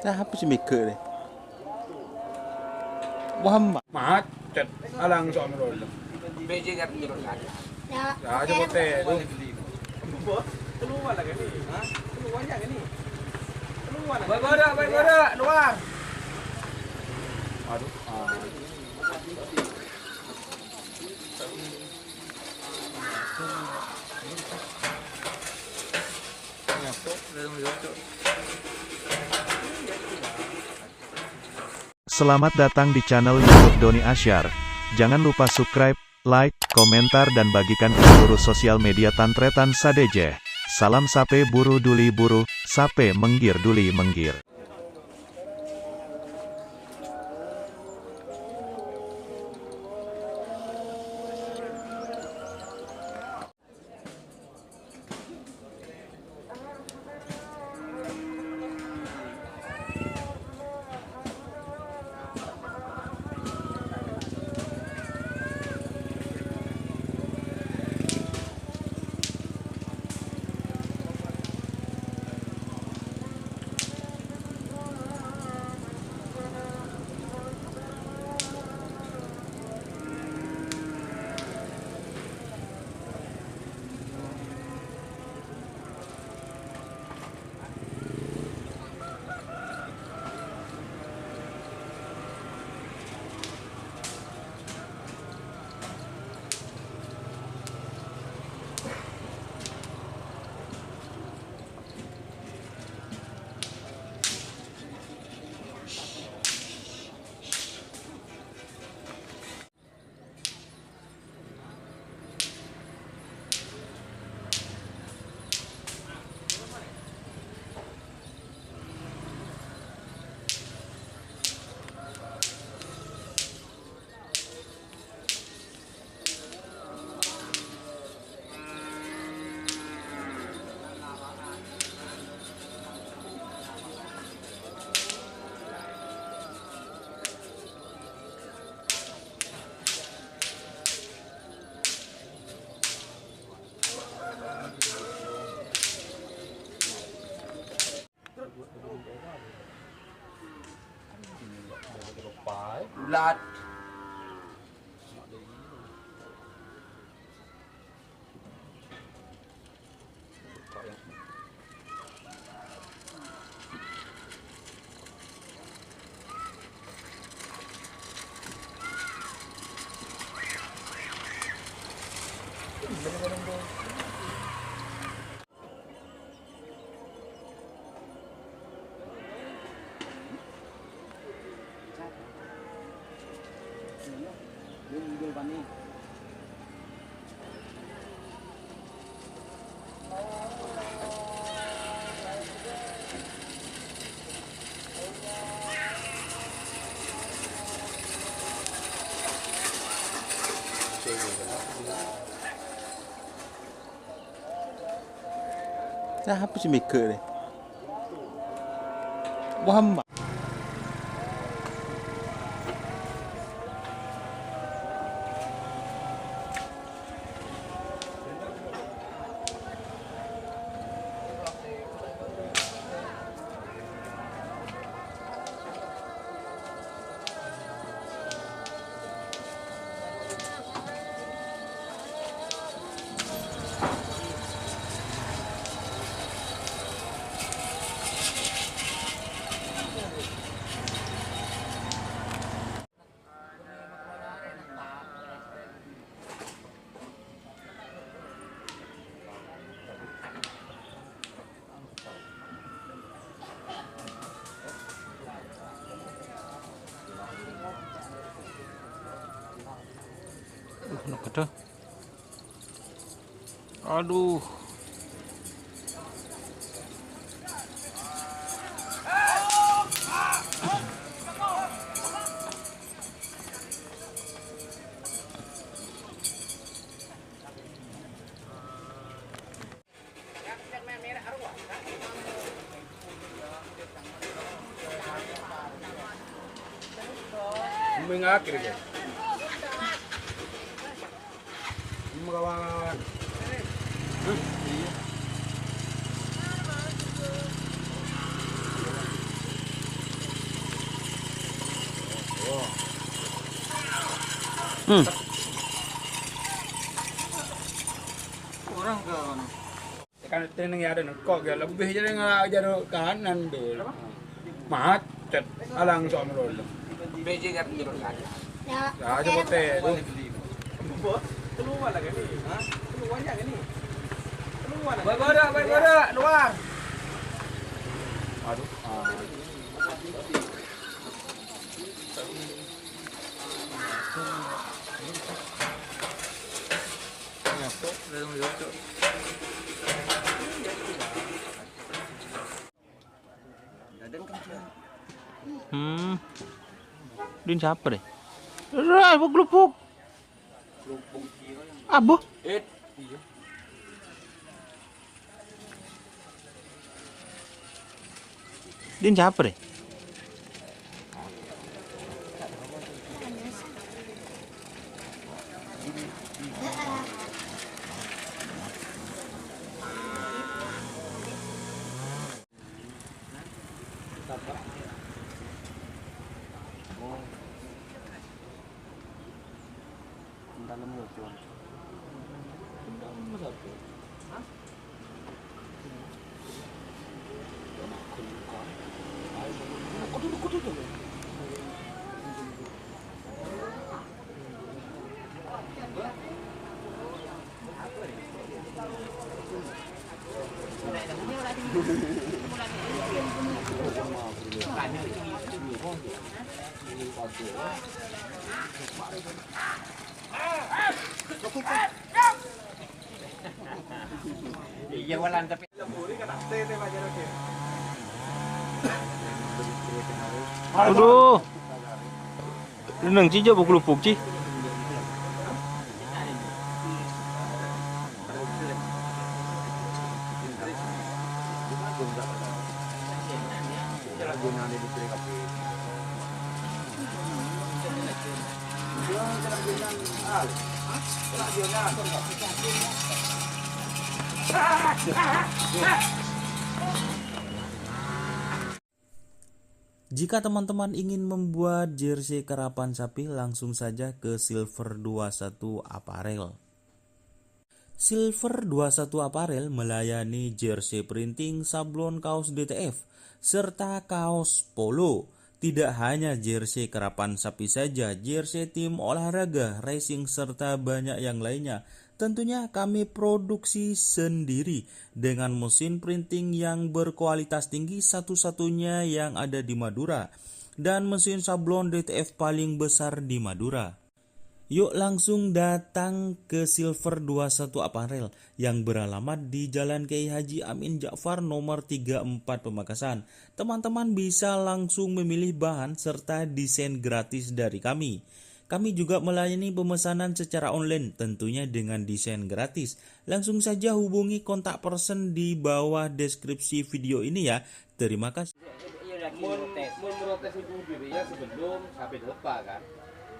Nah, apa sih mikir deh? Waham Mat, cat alang soal roll. BJ kan jeruk kan. Ya, coba teh. Keluar lagi nih. Hah? Keluar ya ini. Keluar. Baik boda, luar. Aduh. Selamat datang di channel YouTube Doni Asyar. Jangan lupa subscribe, like, komentar dan bagikan ke seluruh sosial media Tantretan Sadeje. Salam sape buru duli buru, sape menggir duli menggir. Bulat. Nah, apa sih mikir deh? Waham Aduh. Minggu akhir ya. Kawan. Kurang ke mana? Kan tenang ya ada kok gak lebih jadi nggak jadi kanan dulu. Macet alang soal dulu. BJ kan jalur kanan. Ya aja bote. Keluar lagi nih. Hah? Keluar lagi nih. Keluar. Baik boda, luar. Aduh. Din siapa deh? Rai, gelupuk. Abu. Din siapa deh? Iya walan tapi Aduh. Renang ci jauh gelupuk ci. Jika teman-teman ingin membuat jersey karapan sapi, langsung saja ke Silver 21 Apparel. Silver 21 Apparel melayani jersey printing, sablon kaos DTF, serta kaos polo. Tidak hanya jersey karapan sapi saja, jersey tim olahraga, racing, serta banyak yang lainnya. Tentunya kami produksi sendiri dengan mesin printing yang berkualitas tinggi, satu-satunya yang ada di Madura, dan mesin sablon DTF paling besar di Madura. Yuk langsung datang ke Silver 21 Apparel yang beralamat di Jalan Kiai Haji Amin Ja'far nomor 34 Pamekasan. Teman-teman bisa langsung memilih bahan serta desain gratis dari kami. Kami juga melayani pemesanan secara online, tentunya dengan desain gratis. Langsung saja hubungi kontak person di bawah deskripsi video ini ya. Terima kasih. Memprotes hukum diri ya sebelum sampai depan kan.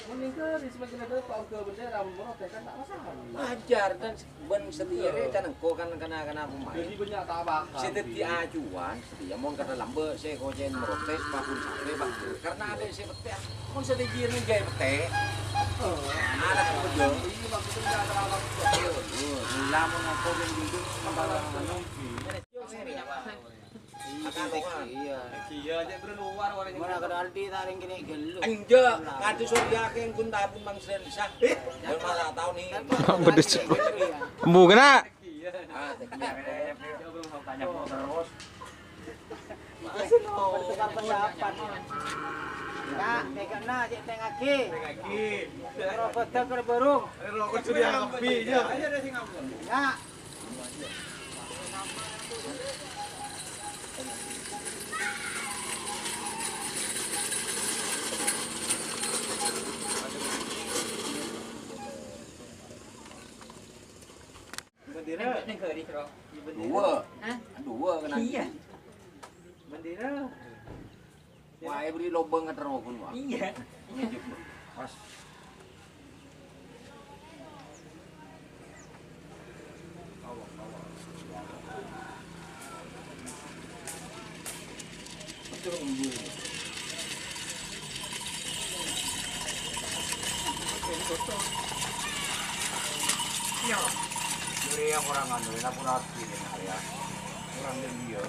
Meninggal di sebagian depan ke bendera memprotes kan tak masalah. Ajar dan ben setia kan engkau kan kena pemain. Jadi banyak tabah. Setia ajuan, setia mau karena lambe saya kojen merotes bahun sampai bahun. Karena ada saya petek, mau setia ni gay petek. Ada kemudian. Ini maksudnya ada apa? Lama ngako ben duduk kembali mana. Iya, jadi berluar warnanya. Mana kada aldi taring kini gelu. Anja, kadu surya keng kun tabun bang sensah. Malah tahu nih. Pedes. Embu kena. Ah, belum tanya terus. Masih no. Tukar pendapat. Kak, tekan na, cek tengaki. Lagi. Rokok tak berburung. Rokok sudah kopi aja. Aja ada sing ngambung. Ya. Bendera. Dua kena. Iya. Bendera. Wah, beri lobang ke terowongan wah. Iya. Pas. Ini yang orang anu, ini aku nasi ini ya. Orang dia.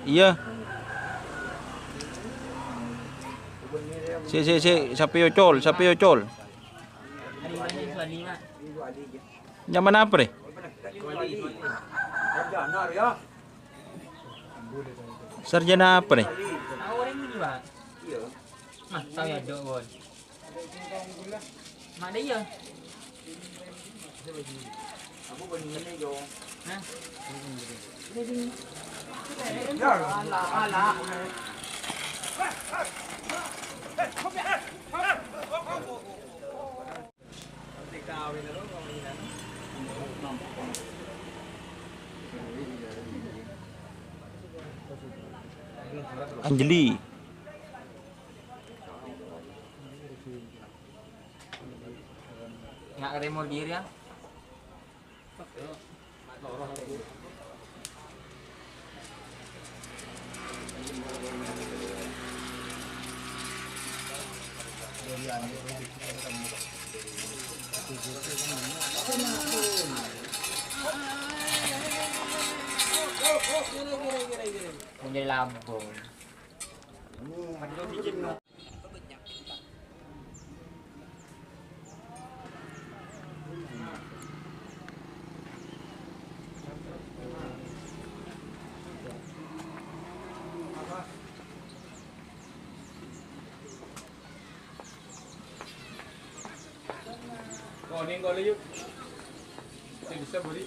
Iya. Siapa yocol? Zaman apa deh? Sarjana apa deh? Mah, tahu ya dok bon. Mak dia. Aku bener yo. Hah? Anjeli. Nggak remor diri ya. Menjadi lambung. Kau ni kau lagi. Bisa beri.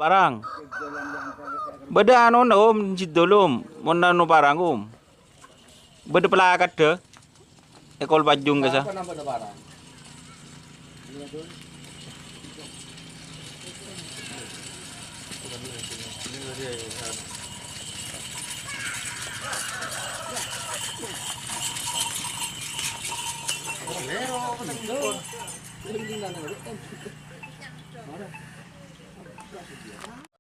Barang. Beda anu om jidolum, mon anu barang om. Beda pelakat de. Ekol bajung kesa. Apa nama ada barang?